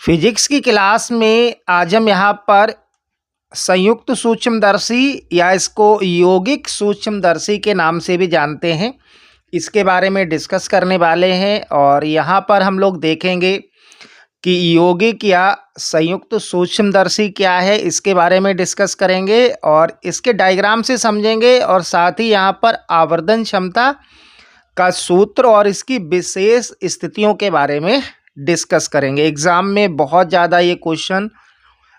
Physics की class में आज हम यहाँ पर संयुक्त सूक्ष्मदर्शी या इसको यौगिक सूक्ष्मदर्शी के नाम से भी जानते हैं, इसके बारे में डिस्कस करने वाले हैं। और यहाँ पर हम लोग देखेंगे कि यौगिक या संयुक्त सूक्ष्मदर्शी क्या है, इसके बारे में डिस्कस करेंगे और इसके डायग्राम से समझेंगे। और साथ ही यहाँ पर आवर्धन क्षमता का सूत्र और इसकी विशेष स्थितियों के बारे में डिस्कस करेंगे। एग्जाम में बहुत ज़्यादा ये क्वेश्चन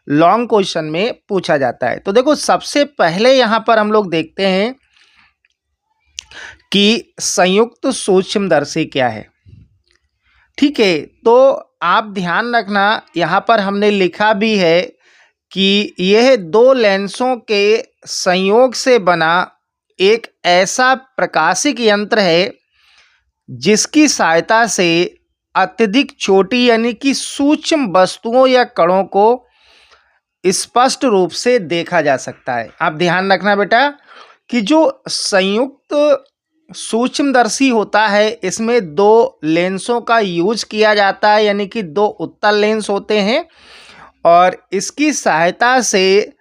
लॉन्ग क्वेश्चन में पूछा जाता है। तो देखो, सबसे पहले यहाँ पर हम लोग देखते हैं कि संयुक्त सूक्ष्मदर्शी क्या है। ठीक है, तो आप ध्यान रखना, यहाँ पर हमने लिखा भी है कि यह दो लेंसों के संयोग से बना एक ऐसा प्रकाशिक यंत्र है जिसकी सहायता से अत्यधिक छोटी यानी कि सूक्ष्म वस्तुओं या कणों को स्पष्ट रूप से देखा जा सकता है। आप ध्यान रखना बेटा कि जो संयुक्त सूक्ष्मदर्शी होता है, इसमें दो लेंसों का यूज किया जाता है, यानी कि दो उत्तल लेंस होते हैं और इसकी सहायता से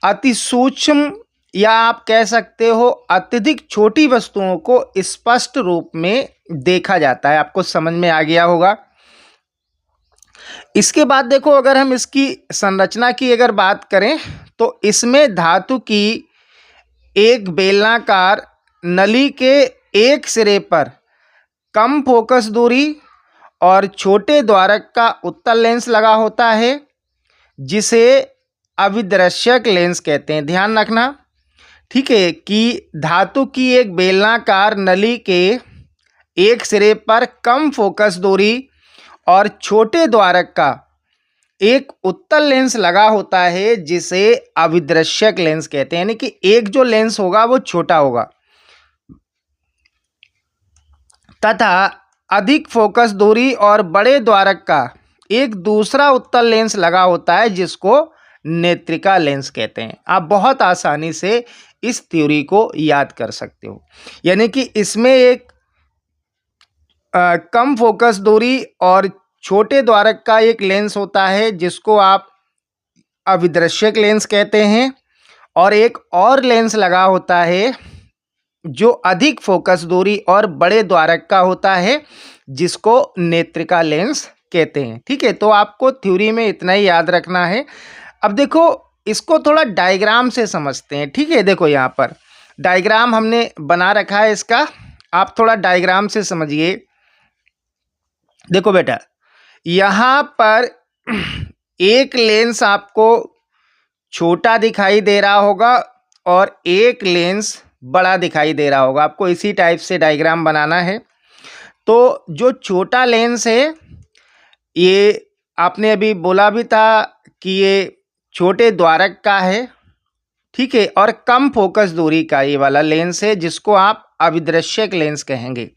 अति सूक्ष्म या आप कह सकते हो अत्यधिक छोटी वस्तुओं को स्पष्ट रूप में देखा जाता है। आपको समझ में आ गया होगा। इसके बाद देखो, अगर हम इसकी संरचना की अगर बात करें तो इसमें धातु की एक बेलनाकार नली के एक सिरे पर कम फोकस दूरी और छोटे द्वारक का उत्तल लेंस लगा होता है, जिसे अविदृश्यक लेंस कहते हैं। ध्यान रखना, ठीक है, कि धातु की एक बेलनाकार नली के एक सिरे पर कम फोकस दूरी और छोटे द्वारक का एक उत्तल लेंस लगा होता है, जिसे अविदृश्यक लेंस कहते हैं। यानी कि एक जो लेंस होगा वो छोटा होगा तथा अधिक फोकस दूरी और बड़े द्वारक का एक दूसरा उत्तल लेंस लगा होता है, जिसको नेत्रिका लेंस कहते हैं। आप बहुत आसानी से इस थ्योरी को याद कर सकते हो। यानी कि इसमें एक कम फोकस दूरी और छोटे द्वारक का एक लेंस होता है, जिसको आप अविदृश्यक लेंस कहते हैं, और एक और लेंस लगा होता है जो अधिक फोकस दूरी और बड़े द्वारक का होता है, जिसको नेत्रिका लेंस कहते हैं। ठीक है, तो आपको थ्योरी में इतना ही याद रखना है। अब देखो, इसको थोड़ा डायग्राम से समझते हैं। ठीक है, देखो यहाँ पर डायग्राम हमने बना रखा है इसका, आप थोड़ा डायग्राम से समझिए। देखो बेटा, यहाँ पर एक लेंस आपको छोटा दिखाई दे रहा होगा और एक लेंस बड़ा दिखाई दे रहा होगा। आपको इसी टाइप से डायग्राम बनाना है। तो जो छोटा लेंस है, ये आपने अभी बोला भी था कि ये छोटे द्वारक का है, ठीक है, और कम फोकस दूरी का ये वाला लेंस है, जिसको आप अविदृश्यक लेंस कहेंगे।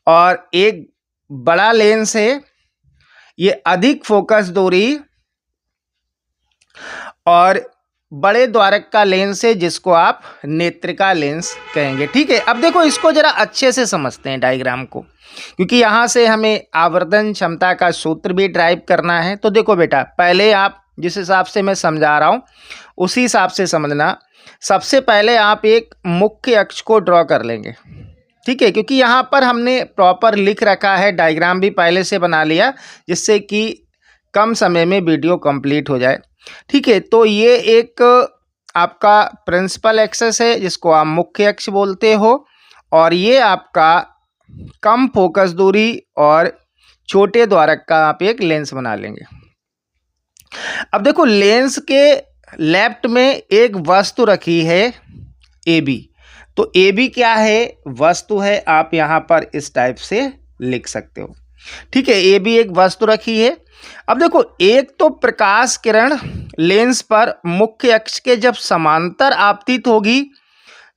और एक बड़ा लेंस है, ये अधिक फोकस दूरी और बड़े द्वारक का लेंस है, जिसको आप नेत्रिका लेंस कहेंगे। ठीक है, अब देखो, इसको जरा अच्छे से समझते हैं डायग्राम को, क्योंकि यहाँ से हमें आवर्धन क्षमता का सूत्र भी ड्राइव करना है। तो देखो बेटा, पहले आप जिस हिसाब से मैं समझा रहा हूँ उसी हिसाब से समझना। सबसे पहले आप एक मुख्य अक्ष को ड्रॉ कर लेंगे। ठीक है, क्योंकि यहाँ पर हमने प्रॉपर लिख रखा है, डायग्राम भी पहले से बना लिया, जिससे कि कम समय में वीडियो कंप्लीट हो जाए। ठीक है, तो ये एक आपका प्रिंसिपल एक्सिस है, जिसको आप मुख्य अक्ष बोलते हो, और ये आपका कम फोकस दूरी और छोटे द्वारक का आप एक लेंस बना लेंगे। अब देखो, लेंस के लेफ्ट में एक वस्तु रखी है ए बी। तो ए बी क्या है? वस्तु है। आप यहाँ पर इस टाइप से लिख सकते हो। ठीक है, ए बी एक वस्तु रखी है। अब देखो, एक तो प्रकाश किरण लेंस पर मुख्य अक्ष के जब समांतर आपतित होगी,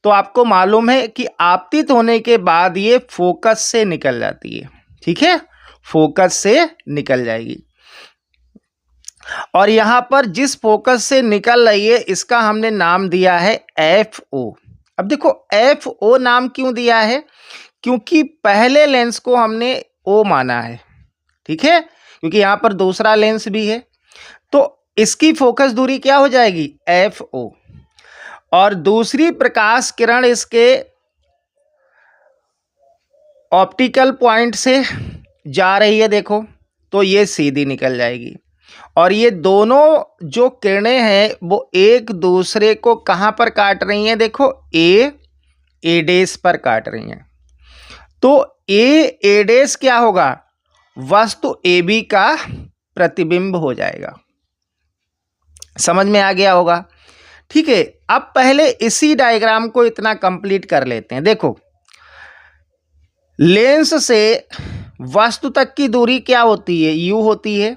तो आपको मालूम है कि आपतित होने के बाद ये फोकस से निकल जाती है। ठीक है, फोकस से निकल जाएगी। और यहाँ पर जिस फोकस से निकल रही है, इसका हमने नाम दिया है एफ ओ। अब देखो, एफ ओ नाम क्यों दिया है? क्योंकि पहले लेंस को हमने ओ माना है। ठीक है, क्योंकि यहाँ पर दूसरा लेंस भी है। तो इसकी फोकस दूरी क्या हो जाएगी, FO। और दूसरी प्रकाश किरण इसके ऑप्टिकल पॉइंट से जा रही है देखो, तो ये सीधी निकल जाएगी। और ये दोनों जो किरणें हैं वो एक दूसरे को कहाँ पर काट रही हैं, देखो ए डैश पर काट रही हैं। तो ए डैश क्या होगा, वस्तु AB का प्रतिबिंब हो जाएगा। समझ में आ गया होगा, ठीक है। अब पहले इसी डायग्राम को इतना कंप्लीट कर लेते हैं। देखो, लेंस से वस्तु तक की दूरी क्या होती है, U होती है।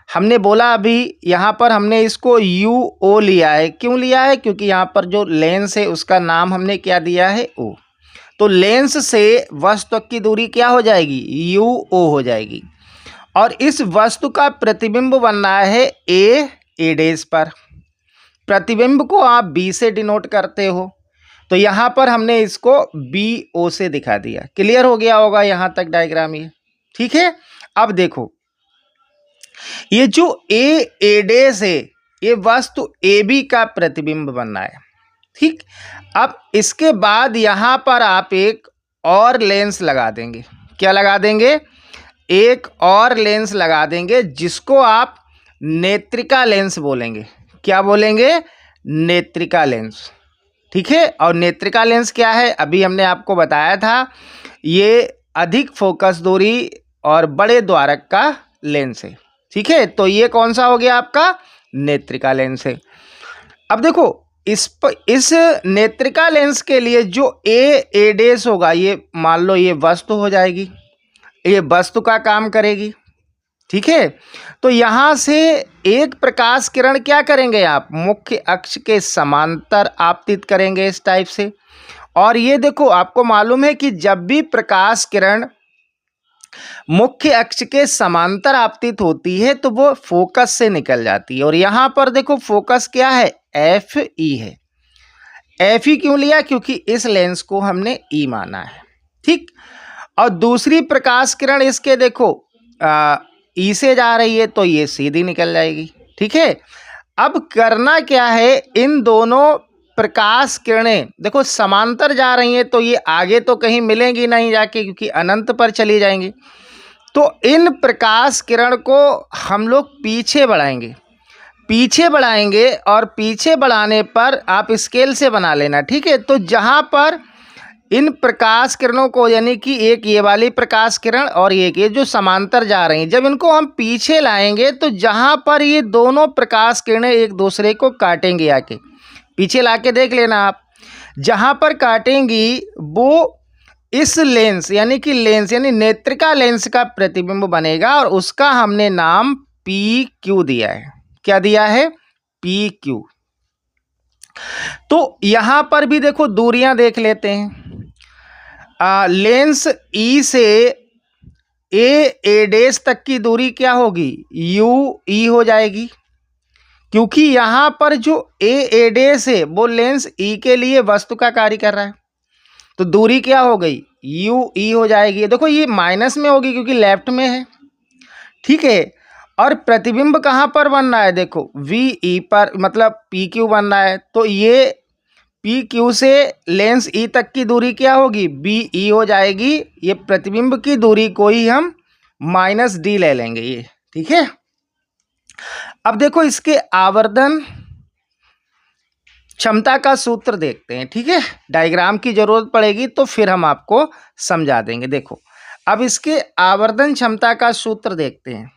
हमने बोला अभी यहाँ पर हमने इसको UO लिया है। क्यों लिया है, क्योंकि यहाँ पर जो लेंस है उसका नाम हमने क्या दिया है, O। तो लेंस से वस्तु तक की दूरी क्या हो जाएगी, UO हो जाएगी। और इस वस्तु का प्रतिबिंब बनना है ए डैश पर। प्रतिबिंब को आप B से डिनोट करते हो, तो यहाँ पर हमने इसको BO से दिखा दिया। क्लियर हो गया होगा यहाँ तक डायग्राम ये, ठीक है। अब देखो, ये जो ए डैश है ये वस्तु AB का प्रतिबिंब बनना है, ठीक। अब इसके बाद यहाँ पर आप एक और लेंस लगा देंगे। क्या लगा देंगे, एक और लेंस लगा देंगे जिसको आप नेत्रिका लेंस बोलेंगे। क्या बोलेंगे, नेत्रिका लेंस, ठीक है। और नेत्रिका लेंस क्या है, अभी हमने आपको बताया था, ये अधिक फोकस दूरी और बड़े द्वारक का लेंस है, ठीक है। तो ये कौन सा हो गया आपका, नेत्रिका लेंस है। अब देखो, इस नेत्रिका लेंस के लिए जो ए डैश होगा, ये मान लो ये वस्तु हो जाएगी, ये वस्तु का काम करेगी, ठीक है। तो यहाँ से एक प्रकाश किरण क्या करेंगे आप, मुख्य अक्ष के समांतर आपतित करेंगे इस टाइप से। और ये देखो, आपको मालूम है कि जब भी प्रकाश किरण मुख्य अक्ष के समांतर आपतित होती है तो वो फोकस से निकल जाती है। और यहाँ पर देखो फोकस क्या है, FE है। FE क्यों लिया, क्योंकि इस लेंस को हमने E माना है, ठीक। और दूसरी प्रकाश किरण इसके देखो E से जा रही है, तो ये सीधी निकल जाएगी, ठीक है। अब करना क्या है, इन दोनों प्रकाश किरणें देखो समांतर जा रही हैं, तो ये आगे तो कहीं मिलेंगी नहीं जाके, क्योंकि अनंत पर चली जाएंगी। तो इन प्रकाश किरण को हम लोग पीछे बढ़ाएंगे, और पीछे बढ़ाने पर आप स्केल से बना लेना, ठीक है। तो जहाँ पर इन प्रकाश किरणों को, यानी कि एक ये वाली प्रकाश किरण और एक ये जो समांतर जा रही हैं, जब इनको हम पीछे लाएंगे तो जहाँ पर ये दोनों प्रकाश किरणें एक दूसरे को काटेंगी, आके पीछे लाके देख लेना आप, जहाँ पर काटेंगी वो इस लेंस यानी नेत्रिका लेंस का प्रतिबिंब बनेगा, और उसका हमने नाम PQ दिया है। क्या दिया है, PQ। तो यहाँ पर भी देखो दूरियां देख लेते हैं। लेंस E से ए डैश तक की दूरी क्या होगी, UE हो जाएगी, क्योंकि यहाँ पर जो ए डैश है वो लेंस E के लिए वस्तु का कार्य कर रहा है। तो दूरी क्या हो गई, UE हो जाएगी। देखो ये माइनस में होगी क्योंकि लेफ्ट में है, ठीक है। और प्रतिबिंब कहाँ पर बन रहा है, देखो VE पर, मतलब PQ बन रहा है। तो ये PQ से लेंस E तक की दूरी क्या होगी, BE हो जाएगी। ये प्रतिबिंब की दूरी को ही हम -D ले लेंगे ये, ठीक है। अब देखो इसके आवर्धन क्षमता का सूत्र देखते हैं, ठीक है। डायग्राम की जरूरत पड़ेगी तो फिर हम आपको समझा देंगे। देखो अब इसके आवर्धन क्षमता का सूत्र देखते हैं।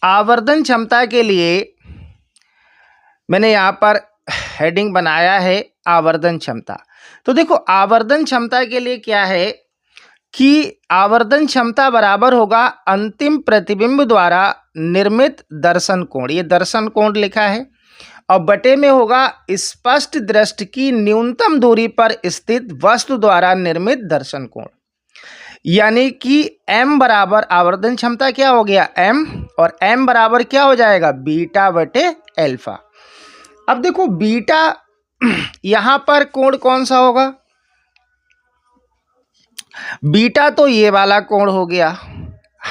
आवर्धन क्षमता के लिए मैंने यहाँ पर हेडिंग बनाया है आवर्धन क्षमता। तो देखो आवर्धन क्षमता के लिए क्या है कि आवर्धन क्षमता बराबर होगा अंतिम प्रतिबिंब द्वारा निर्मित दर्शन कोण, ये दर्शन कोण लिखा है, और बटे में होगा स्पष्ट दृष्टि की न्यूनतम दूरी पर स्थित वस्तु द्वारा निर्मित दर्शन कोण। यानी कि m बराबर आवर्धन क्षमता क्या हो गया m, और m बराबर क्या हो जाएगा बीटा बटे अल्फा। अब देखो बीटा यहां पर कोण कौन सा होगा, बीटा तो ये वाला कोण हो गया,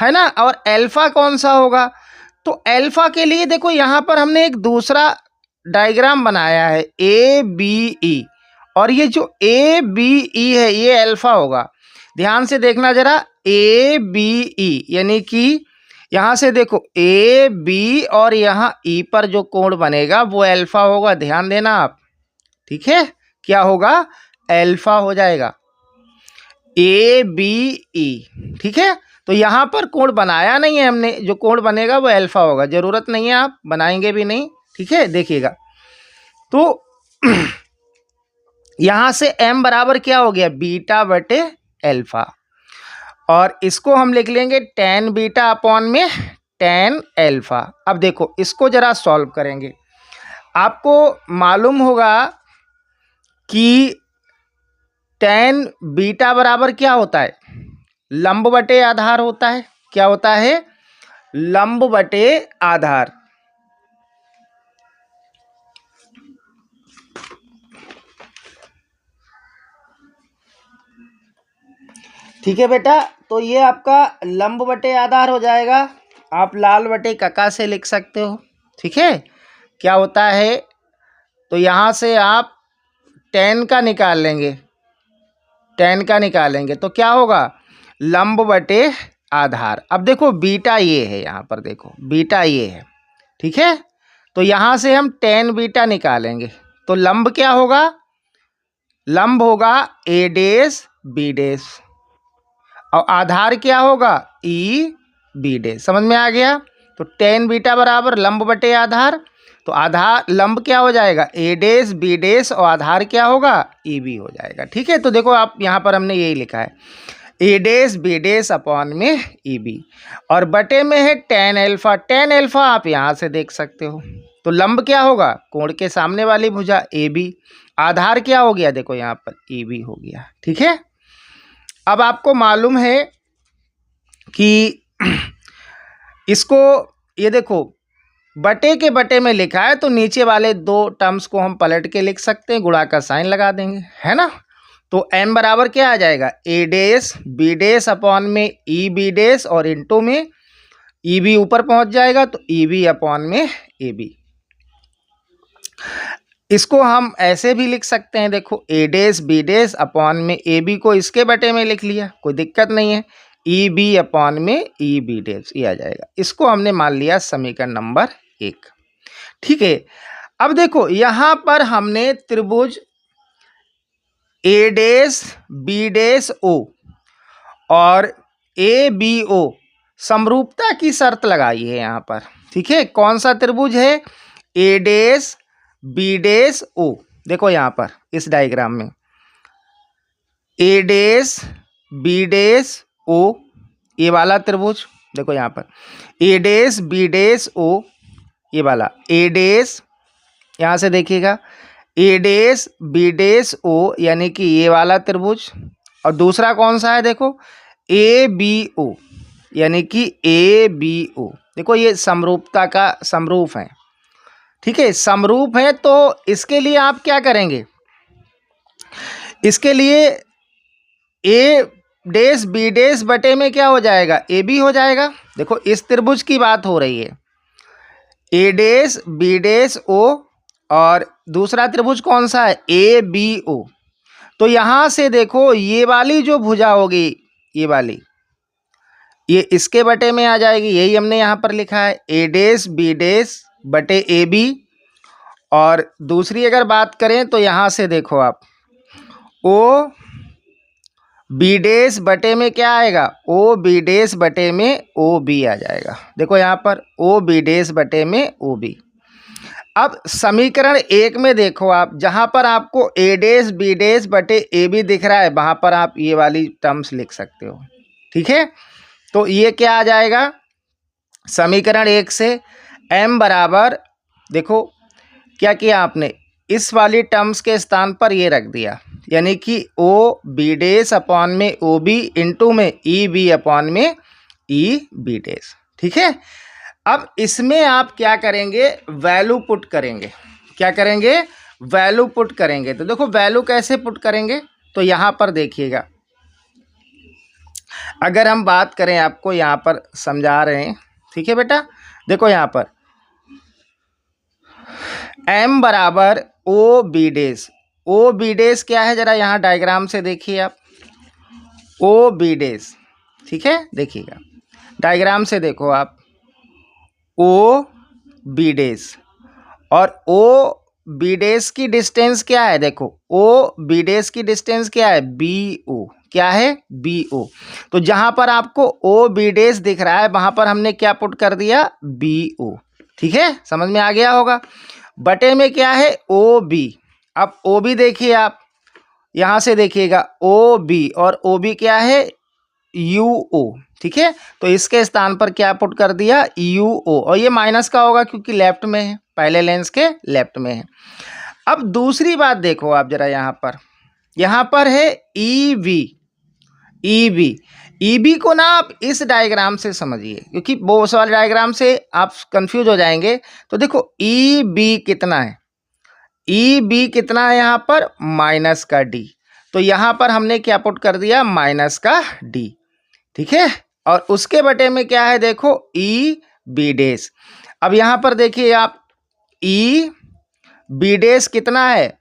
है ना। और अल्फा कौन सा होगा, तो अल्फा के लिए देखो यहाँ पर हमने एक दूसरा डायग्राम बनाया है ए बी ई, और ये जो ए बी ई है ये अल्फा होगा। ध्यान से देखना जरा, ए बी ई यानी कि यहाँ से देखो ए बी और यहाँ ई पर जो कोण बनेगा वो अल्फा होगा, ध्यान देना आप, ठीक है। क्या होगा, अल्फा हो जाएगा, ए बी ई, ठीक है। तो यहाँ पर कोण बनाया नहीं है हमने, जो कोण बनेगा वो अल्फा होगा, जरूरत नहीं है, आप बनाएंगे भी नहीं, ठीक है। देखिएगा तो यहाँ से m बराबर क्या हो गया, बीटा बटे अल्फा, और इसको हम लिख लेंगे tan बीटा अपॉन में tan अल्फा। अब देखो इसको जरा सॉल्व करेंगे, आपको मालूम होगा कि tan बीटा बराबर क्या होता है, लंब बटे आधार होता है। क्या होता है, लंब बटे आधार। ठीक है बेटा, तो ये आपका लंब बटे आधार हो जाएगा, आप लाल बटे कका से लिख सकते हो, ठीक है। क्या होता है, तो यहाँ से आप tan का निकाल लेंगे, tan का निकालेंगे तो क्या होगा, लंब बटे आधार। अब देखो बीटा ये है, यहाँ पर देखो बीटा ये है, ठीक है। तो यहाँ से हम tan बीटा निकालेंगे तो लंब क्या होगा, लंब होगा ए डेस बी डेस, और आधार क्या होगा, ई बी डेस। समझ में आ गया। तो tan बीटा बराबर लंब बटे आधार, तो आधार लंब क्या हो जाएगा, ए डेस बी डेस, और आधार क्या होगा, ई बी हो जाएगा, ठीक है। तो देखो आप यहाँ पर हमने यही लिखा है, ए डेस बी डेस अपॉन में ई बी, और बटे में है tan अल्फा। tan अल्फा आप यहाँ से देख सकते हो, तो लंब क्या होगा, कोण के सामने वाली भुजा ए बी, आधार क्या हो गया, देखो यहाँ पर ई बी हो गया, ठीक है। अब आपको मालूम है कि इसको ये देखो बटे के बटे में लिखा है, तो नीचे वाले दो टर्म्स को हम पलट के लिख सकते हैं, गुणा का साइन लगा देंगे, है ना। तो m बराबर क्या आ जाएगा, ए डेस बी डेस अपॉन में ई बी डेस, और इंटू में ई बी ऊपर पहुंच जाएगा तो ई बी अपॉन में ए बी। इसको हम ऐसे भी लिख सकते हैं, देखो ए डेस बी डेस अपॉन में ए बी को इसके बटे में लिख लिया, कोई दिक्कत नहीं है, ई बी अपॉन में ई बी डेस ये आ जाएगा। इसको हमने मान लिया समीकरण नंबर 1, ठीक है। अब देखो यहाँ पर हमने त्रिभुज ए डेस बी डेस ओ और ए बी ओ समरूपता की शर्त लगाई है यहाँ पर, ठीक है। कौन सा त्रिभुज है, ए डेस बी डेस ओ। देखो यहाँ पर इस डायग्राम में ए डेस बी डेस ओ, ये वाला त्रिभुज, देखो यहाँ पर ए डेस बी डेस ओ, ये वाला ए डेस, यहाँ से देखिएगा ए डेस बी डेस ओ यानी कि ये वाला त्रिभुज, और दूसरा कौन सा है, देखो ए बी ओ यानी कि ए बी ओ। देखो ये समरूपता का समरूप है, ठीक है, समरूप है। तो इसके लिए आप क्या करेंगे, इसके लिए ए डेस बी डेस बटे में क्या हो जाएगा, ए बी हो जाएगा। देखो इस त्रिभुज की बात हो रही है, ए डेस बी डेस ओ, और दूसरा त्रिभुज कौन सा है, ए बी ओ। तो यहाँ से देखो ये वाली जो भुजा होगी, ये वाली, ये इसके बटे में आ जाएगी, यही हमने यहाँ पर लिखा है, ए डेस बी डेस बटे ए बी। और दूसरी अगर बात करें तो यहाँ से देखो आप ओ बी डेस बटे में क्या आएगा, ओ बी डेस बटे में ओ बी आ जाएगा। देखो यहाँ पर ओ बी डेस बटे में ओ बी। अब समीकरण 1 में देखो आप, जहाँ पर आपको ए डेस बी डेस बटे ए बी दिख रहा है, वहाँ पर आप ये वाली टर्म्स लिख सकते हो, ठीक है। तो ये क्या आ जाएगा, समीकरण 1 से m बराबर, देखो क्या किया आपने, इस वाली टर्म्स के स्थान पर ये रख दिया, यानी कि ओ बी डेस अपॉन में ओ बी इंटू में ई बी अपॉन में ई बी डेस, ठीक है। अब इसमें आप क्या करेंगे, वैल्यू पुट करेंगे। क्या करेंगे, वैल्यू पुट करेंगे। तो देखो वैल्यू कैसे पुट करेंगे, तो यहाँ पर देखिएगा अगर हम बात करें, आपको यहाँ पर समझा रहे हैं, ठीक है बेटा, देखो यहाँ पर m बराबर ओ बी डेज। ओ बी डेज क्या है, जरा यहाँ डायग्राम से देखिए आप, ओ बी डेज, ठीक है, देखिएगा डायग्राम से, देखो आप ओ बी डेज, और ओ बी डेज की डिस्टेंस क्या है, देखो ओ बी डेज की डिस्टेंस क्या है, बी ओ, क्या है, बी ओ। तो जहां पर आपको ओ बी डेज दिख रहा है वहां पर हमने क्या पुट कर दिया, बी ओ, ठीक है, समझ में आ गया होगा। बटे में क्या है, ओ बी। अब ओ बी देखिए आप, यहां से देखिएगा ओ बी, और ओ बी क्या है, यू ओ, ठीक है, तो इसके स्थान पर क्या पुट कर दिया, यू ओ, और ये माइनस का होगा क्योंकि लेफ्ट में है, पहले लेंस के लेफ्ट में है। अब दूसरी बात देखो आप जरा, यहाँ पर है E V, E B. E B को ना आप इस डायग्राम से समझिए, क्योंकि वो उस वाले डायग्राम से आप कंफ्यूज हो जाएंगे। तो देखो ई बी कितना है, ई बी कितना है यहाँ पर, माइनस का डी, तो यहाँ पर हमने क्या पुट कर दिया, माइनस का डी, ठीक है, और उसके बटे में क्या है, देखो ई बी डेस। अब यहाँ पर देखिए आप, ई बी डेस कितना है,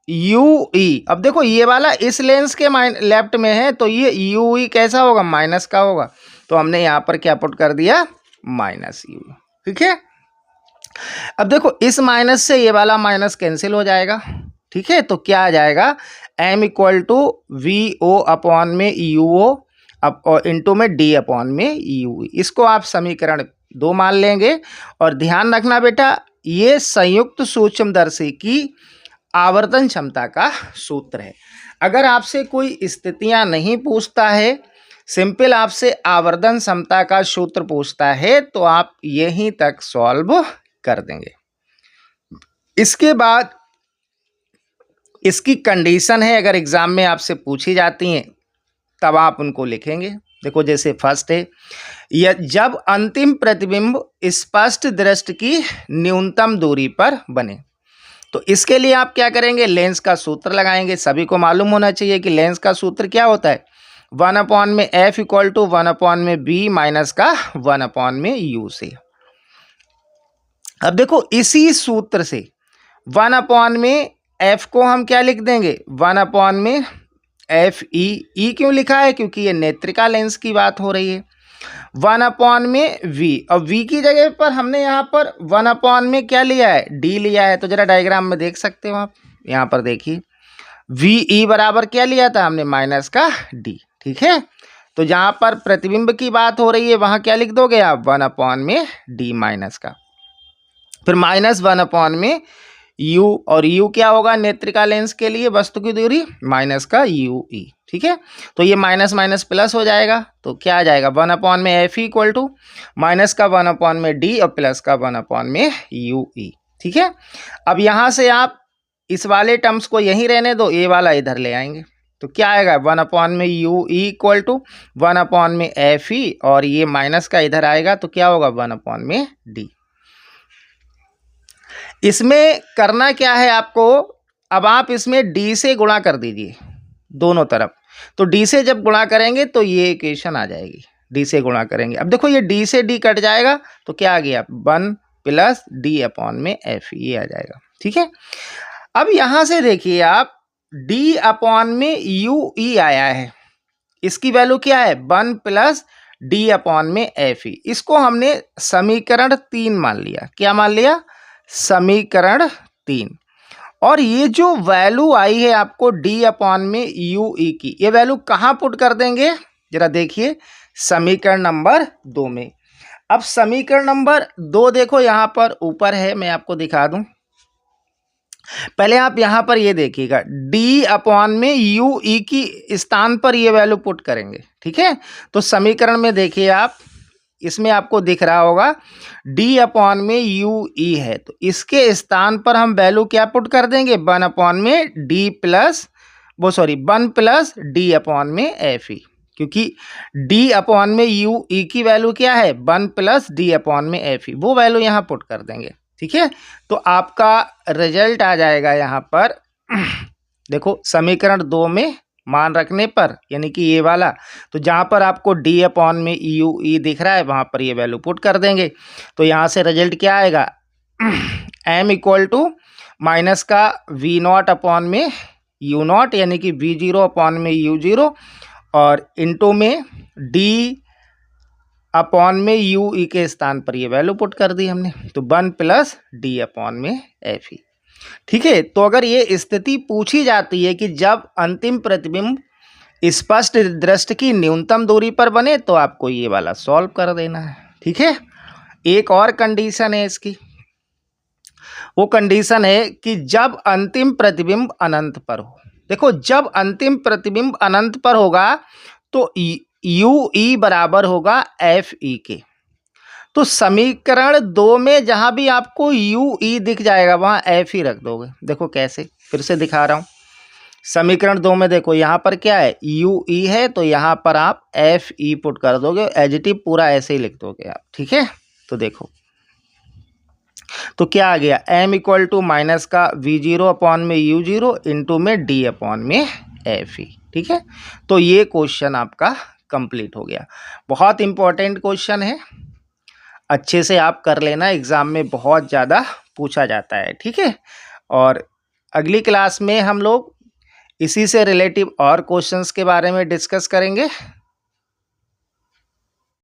यू ई। अब देखो ये वाला इस लेंस के लेफ्ट में है, तो ये यू ई कैसा होगा, माइनस का होगा, तो हमने यहाँ पर क्या पुट कर दिया, माइनस यू, ठीक है। अब देखो इस माइनस से ये वाला माइनस कैंसिल हो जाएगा, ठीक है, तो क्या आ जाएगा, m equal to v o upon में यू ओ और इंटू में डी अपॉन में यू। इसको आप समीकरण 2 मान लेंगे। और ध्यान रखना बेटा, ये संयुक्त सूक्ष्मदर्शी की आवर्तन क्षमता का सूत्र है। अगर आपसे कोई स्थितियां नहीं पूछता है, सिंपल आपसे आवर्धन क्षमता का सूत्र पूछता है, तो आप यहीं तक सॉल्व कर देंगे। इसके बाद इसकी कंडीशन है, अगर एग्जाम में आपसे पूछी जाती हैं तब आप उनको लिखेंगे। देखो जैसे फर्स्ट है, जब अंतिम प्रतिबिंब स्पष्ट दृष्टि की न्यूनतम दूरी पर बने, तो इसके लिए आप क्या करेंगे, लेंस का सूत्र लगाएंगे। सभी को मालूम होना चाहिए कि लेंस का सूत्र क्या होता है, 1 अपॉन में एफ इक्वल टू 1 अपॉन में बी माइनस का 1 अपॉन में यू से। अब देखो इसी सूत्र से 1 अपॉन में एफ को हम क्या लिख देंगे, 1 अपॉन में एफ ई। ई क्यों लिखा है, क्योंकि ये नेत्रिका लेंस की बात हो रही है। 1 अपॉन में v, और v की जगह पर हमने यहाँ पर 1 अपॉन में क्या लिया है, d लिया है। तो जरा डायग्राम में देख सकते हो आप, यहाँ पर देखिए वी ई बराबर क्या लिया था हमने, माइनस का d, ठीक है। तो जहाँ पर प्रतिबिंब की बात हो रही है वहाँ क्या लिख दोगे आप, 1 अपॉन में d माइनस का, फिर माइनस 1 अपॉन में u, और u क्या होगा नेत्रिका लेंस के लिए वस्तु की दूरी, माइनस का यू ई, ठीक है। तो ये माइनस माइनस प्लस हो जाएगा, तो क्या आ जाएगा, 1 अपॉन में एफ इक्वल टू माइनस का 1 अपॉन में डी और प्लस का 1 अपॉन में यू ई, ठीक है। अब यहाँ से आप इस वाले टर्म्स को यहीं रहने दो, ये वाला इधर ले आएंगे, तो क्या आएगा, 1 अपॉन में u e equal to 1 upon में एफ ई, और ये माइनस का इधर आएगा, तो क्या होगा, 1 अपॉन में डी। इसमें करना क्या है आपको, अब आप इसमें d से गुणा कर दीजिए दोनों तरफ। तो d से जब गुणा करेंगे तो ये इक्वेशन आ जाएगी, d से गुणा करेंगे। अब देखो ये d से d कट जाएगा, तो क्या आ गया, 1 प्लस डी अपॉन में एफ, ये आ जाएगा, ठीक है। अब यहां से देखिए आप, d अपॉन में यू ई आया है, इसकी वैल्यू क्या है, 1 प्लस डी अपॉन में एफ ई। इसको हमने समीकरण 3 मान लिया। क्या मान लिया, समीकरण 3। और ये जो वैल्यू आई है आपको d अपॉन में यू ई की, ये वैल्यू कहाँ पुट कर देंगे, जरा देखिए समीकरण नंबर 2 में। अब समीकरण नंबर 2 देखो यहाँ पर ऊपर है, मैं आपको दिखा दूं। पहले आप यहाँ पर ये देखिएगा, d अपॉन में यू ई की स्थान पर ये वैल्यू पुट करेंगे, ठीक है। तो समीकरण में देखिए आप, इसमें आपको दिख रहा होगा d अपॉन में यू ई है, तो इसके स्थान पर हम वैल्यू क्या पुट कर देंगे, 1 अपॉन में d plus 1 plus D upon में एफ ई, क्योंकि d अपॉन में यू ई की वैल्यू क्या है, 1 प्लस डी अपॉन में एफ ई, वो वैल्यू यहाँ पुट कर देंगे, ठीक है। तो आपका रिजल्ट आ जाएगा यहाँ पर देखो समीकरण 2 में मान रखने पर, यानी कि ये वाला, तो जहाँ पर आपको डी अपॉन में यू ई दिख रहा है वहाँ पर ये वैल्यू पुट कर देंगे। तो यहाँ से रिजल्ट क्या आएगा, एम इक्वल टू माइनस का वी नॉट अपॉन में यू नॉट, यानी कि वी जीरो अपॉन में यू जीरो, और इंटू में डी अपॉन में यू ई के स्थान पर ये वैल्यू पुट कर दी हमने, तो 1 प्लस डी अपॉन में एफ ई। ठीक है, तो अगर ये स्थिति पूछी जाती है कि जब अंतिम प्रतिबिंब स्पष्ट दृष्टि की न्यूनतम दूरी पर बने, तो आपको ये वाला सॉल्व कर देना है। ठीक है, एक और कंडीशन है इसकी, वो कंडीशन है कि जब अंतिम प्रतिबिंब अनंत पर हो। देखो, जब अंतिम प्रतिबिंब अनंत पर होगा तो यू ई बराबर होगा एफ ई के। तो समीकरण 2 में जहां भी आपको यू ई दिख जाएगा वहां एफ ही रख दोगे। देखो कैसे, फिर से दिखा रहा हूं। समीकरण 2 में देखो यहाँ पर क्या है, यू ई है, तो यहाँ पर आप एफ ई पुट कर दोगे, एडजेक्टिव पूरा ऐसे ही लिख दोगे आप। ठीक है, तो देखो तो क्या आ गया, एम इक्वल टू माइनस का वी जीरो अपॉन में यू जीरो इंटू में डी अपॉन में एफ ई। ठीक है, तो ये क्वेश्चन आपका कंप्लीट हो गया। बहुत इंपॉर्टेंट क्वेश्चन है, अच्छे से आप कर लेना, एग्जाम में बहुत ज़्यादा पूछा जाता है। ठीक है, और अगली क्लास में हम लोग इसी से रिलेटिव और क्वेश्चंस के बारे में डिस्कस करेंगे।